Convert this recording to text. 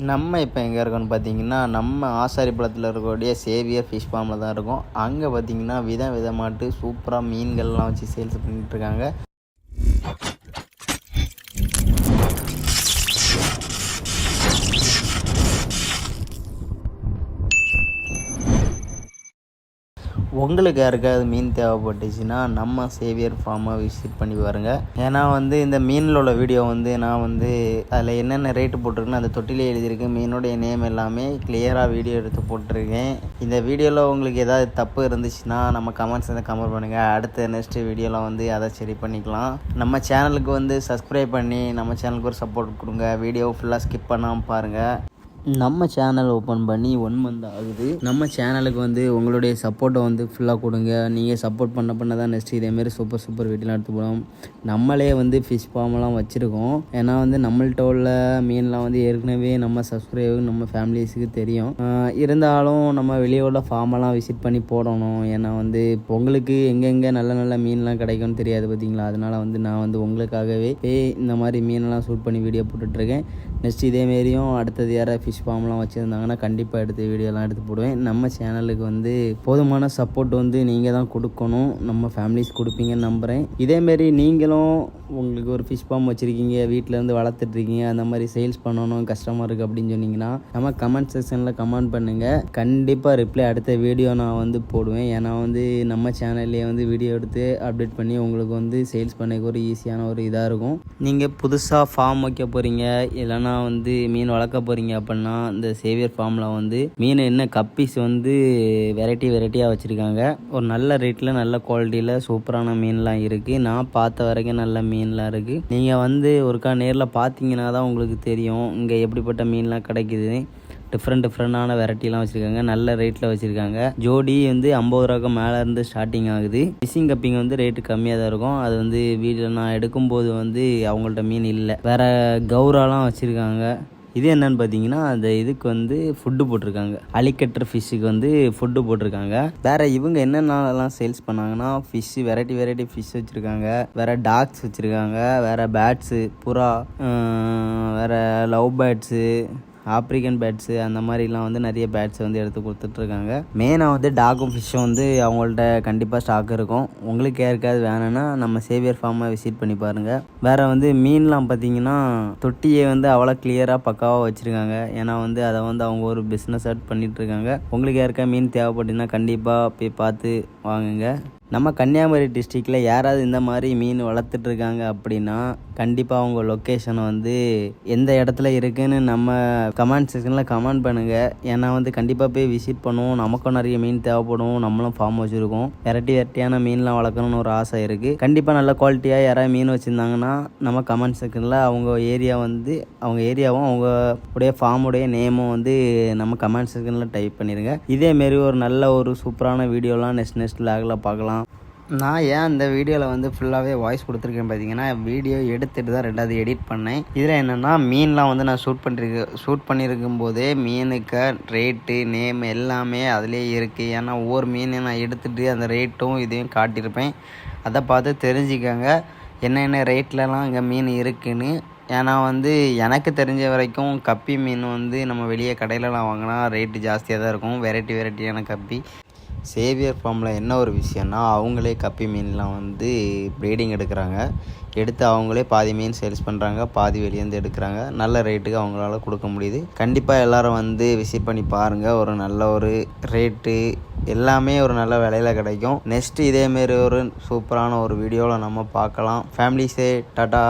நம்ம இப்போ எங்கே இருக்கோம்னு பார்த்தீங்கன்னா, நம்ம ஆசாரிப்பள்ளத்தில் இருக்கக்கூடிய சேவியர் ஃபிஷ் ஃபார்மில் தான் இருக்கோம். அங்கே பார்த்தீங்கன்னா விதமாட்டு சூப்பராக மீன்கள்லாம் வச்சு சேல்ஸ் பண்ணிகிட்ருக்காங்க. உங்களுக்கு யாருக்காவது மீன் தேவைப்பட்டுச்சுன்னா நம்ம சேவியர் ஃபார்மை விசிட் பண்ணி பாருங்கள். ஏன்னா இந்த மீனில் உள்ள வீடியோ நான் அதில் என்னென்ன ரேட்டு போட்டிருக்குன்னு அந்த தொட்டிலே எழுதியிருக்கு. மீனுடைய நேம் எல்லாமே கிளியராக வீடியோ எடுத்து போட்டிருக்கேன். இந்த வீடியோவில் உங்களுக்கு ஏதாவது தப்பு இருந்துச்சுன்னா நம்ம கமெண்ட்ஸ் கமெண்ட் பண்ணுங்கள். அடுத்த நெக்ஸ்ட்டு வீடியோவில் அதை சரி பண்ணிக்கலாம். நம்ம சேனலுக்கு சப்ஸ்கிரைப் பண்ணி நம்ம சேனலுக்கு ஒரு சப்போர்ட் கொடுங்க. வீடியோ ஃபுல்லாக ஸ்கிப் பண்ணாமல் பாருங்கள். நம்ம சேனல் ஓப்பன் பண்ணி 1 மந்த் ஆகுது. நம்ம சேனலுக்கு உங்களுடைய சப்போர்ட்டை ஃபுல்லாக கொடுங்க. நீங்கள் சப்போர்ட் பண்ண தான் நெக்ஸ்ட்டு இதேமாரி சூப்பர் வீடியோலாம் எடுத்து போகலாம். நம்மளே ஃபிஷ் ஃபார்ம்லாம் வச்சுருக்கோம். ஏன்னா நம்மள்ட்ட உள்ள மீன்லாம் ஏற்கனவே நம்ம சப்ஸ்கிரைபர் நம்ம ஃபேமிலிஸுக்கு தெரியும். இருந்தாலும் நம்ம வெளியே உள்ள ஃபார்மெல்லாம் விசிட் பண்ணி போடணும். ஏன்னா உங்களுக்கு எங்கெங்கே நல்ல மீன்லாம் கிடைக்கும்னு தெரியாது பார்த்தீங்களா. அதனால் நான் உங்களுக்காகவே இந்த மாதிரி மீனெல்லாம் ஷூட் பண்ணி வீடியோ போட்டுட்ருக்கேன். நெக்ஸ்ட் இதேமாரியும் அடுத்தது யாராவது ஃபிஷ் ஃபார்ம்லாம் வச்சுருந்தாங்கன்னா கண்டிப்பாக வீடியோலாம் எடுத்து போடுவேன். நம்ம சேனலுக்கு போதுமான சப்போர்ட் நீங்கள் தான் கொடுக்கணும். நம்ம ஃபேமிலிஸ் கொடுப்பீங்கன்னு நம்புகிறேன். இதேமாரி நீங்களும் உங்களுக்கு ஒரு ஃபிஷ் ஃபார்ம் வச்சுருக்கீங்க, வீட்டிலேருந்து வளர்த்துட்ருக்கீங்க, அந்த மாதிரி சேல்ஸ் பண்ணணும் கஸ்டமருக்கு அப்படின்னு சொன்னீங்கன்னா நம்ம கமெண்ட் செக்ஷனில் கமெண்ட் பண்ணுங்கள். கண்டிப்பாக ரிப்ளை அடுத்த வீடியோ நான் போடுவேன். ஏன்னா நம்ம சேனல்லே வீடியோ எடுத்து அப்டேட் பண்ணி உங்களுக்கு சேல்ஸ் பண்ண ஒரு ஈஸியான ஒரு இதாக இருக்கும். நீங்கள் புதுசாக ஃபார்ம் வைக்க போகிறீங்க, இல்லைனா மீன் வளர்க்க போகிறீங்க அப்படின்னா இந்த சேவியர் ஃபார்மில் மீன் என்ன கப்பீஸ் வெரைட்டியாக வச்சுருக்காங்க. ஒரு நல்ல ரேட்டில் நல்ல குவாலிட்டியில் சூப்பரான மீன்லாம் இருக்குது. நான் பார்த்த வரைக்கும் நல்ல மீன்லாம் இருக்குது. நீங்கள் ஒருக்கா நேரில் பார்த்தீங்கன்னா தான் உங்களுக்கு தெரியும் இங்கே எப்படிப்பட்ட மீன்லாம் கிடைக்குது. டிஃப்ரெண்டான வெரைட்டிலாம் வச்சுருக்காங்க. நல்ல ரேட்டில் வச்சுருக்காங்க. ஜோடி 50 ரூபாய்க்கு மேலே இருந்து ஸ்டார்டிங் ஆகுது. ஃபிஷிங் கப்பிங் ரேட்டு கம்மியாக தான் இருக்கும். அது வீடியோவில் நான் எடுக்கும்போது அவங்கள்ட்ட மீன் இல்லை, வேறு கௌராலாம் வச்சுருக்காங்க. இது என்னன்னு பார்த்தீங்கன்னா அந்த இதுக்கு ஃபுட்டு போட்டிருக்காங்க. அலிகேட்டர் ஃபிஷ்ஷுக்கு ஃபுட்டு போட்டிருக்காங்க. வேறு இவங்க என்னென்னலாம் சேல்ஸ் பண்ணாங்கன்னா ஃபிஷ்ஷு வெரைட்டி ஃபிஷ் வச்சுருக்காங்க. வேறு டாக்ஸ் வச்சுருக்காங்க. வேறு பேட்ஸு, புறா, வேறு லவ் பேட்ஸு, ஆப்ரிக்கன் பேட்ஸு, அந்த மாதிரிலாம் நிறைய பேட்ஸ் எடுத்து கொடுத்துட்ருக்காங்க. மெயினாக டாகும் ஃபிஷ்ஷும் அவங்கள்ட்ட கண்டிப்பாக ஸ்டாக் இருக்கும். உங்களுக்கு யாருக்காவது வேணும்னா நம்ம சேவியர் ஃபார்மை விசிட் பண்ணி பாருங்கள். வேறு மீன்லாம் பார்த்தீங்கன்னா தொட்டியை அவ்வளோ கிளியராக பக்காவாக வச்சுருக்காங்க. ஏன்னா அதை அவங்க ஒரு பிஸ்னஸ் ஆட் பண்ணிகிட்ருக்காங்க. உங்களுக்கு யாருக்கா மீன் தேவைப்பட்டுன்னா கண்டிப்பாக போய் பார்த்து வாங்குங்க. நம்ம கன்னியாகுமரி டிஸ்ட்ரிக்டில் யாராவது இந்த மாதிரி மீன் வளர்த்துட்ருக்காங்க அப்படின்னா கண்டிப்பாக அவங்க லொக்கேஷனை எந்த இடத்துல இருக்குதுன்னு நம்ம கமெண்ட் செக்ஷனில் கமெண்ட் பண்ணுங்கள். ஏன்னா கண்டிப்பாக போய் விசிட் பண்ணுவோம். நமக்கும் நிறைய மீன் தேவைப்படும். நம்மளும் ஃபார்ம் வச்சுருக்கோம். வெரைட்டியான மீன்லாம் வளர்க்கணும்னு ஒரு ஆசை இருக்குது. கண்டிப்பாக நல்ல குவாலிட்டியாக யாராவது மீன் வச்சுருந்தாங்கன்னா நம்ம கமெண்ட் செக்ஷனில் அவங்க ஏரியா அவங்க ஏரியாவும் அவங்க உடைய ஃபார்முடைய நேமும் நம்ம கமெண்ட் செக்ஷனில் டைப் பண்ணிடுங்க. இதேமாரி ஒரு நல்ல ஒரு சூப்பரான வீடியோலாம் நெக்ஸ்ட் லாகில் பார்க்கலாம். நான் ஏன் இந்த வீடியோவில் ஃபுல்லாகவே வாய்ஸ் கொடுத்துருக்கேன் பார்த்தீங்கன்னா, வீடியோ எடுத்துகிட்டு தான் 2வது எடிட் பண்ணேன். இதில் என்னென்னா மீன்லாம் நான் ஷூட் பண்ணியிருக்கும் போதே மீனுக்கு ரேட்டு நேம் எல்லாமே அதிலே இருக்குது. ஏன்னா ஒவ்வொரு மீனை நான் எடுத்துகிட்டு அந்த ரேட்டும் இதையும் காட்டியிருப்பேன். அதை பார்த்து தெரிஞ்சுக்கங்க என்னென்ன ரேட்லலாம் இங்கே மீன் இருக்குதுன்னு. ஏன்னா எனக்கு தெரிஞ்ச வரைக்கும் கப்பி மீன் நம்ம வெளியே கடையிலலாம் வாங்கினா ரேட்டு ஜாஸ்தியாக தான் இருக்கும். வெரைட்டியான கப்பி. சேவியர் ஃபார்மில் என்ன ஒரு விஷயம்னா அவங்களே கப்பி மீன்லாம் ப்ரீடிங் எடுக்கிறாங்க. எடுத்து அவங்களே பாதி மீன் சேல்ஸ் பண்ணுறாங்க, பாதி வெளியேருந்து எடுக்கிறாங்க. நல்ல ரேட்டுக்கு அவங்களால கொடுக்க முடியுது. கண்டிப்பாக எல்லோரும் விசிட் பண்ணி பாருங்கள். ஒரு நல்ல ஒரு ரேட்டு எல்லாமே ஒரு நல்ல விலையில் கிடைக்கும். நெக்ஸ்ட்டு இதேமாரி ஒரு சூப்பரான ஒரு வீடியோவில் நம்ம பார்க்கலாம். ஃபேமிலிஸே டாட்டா.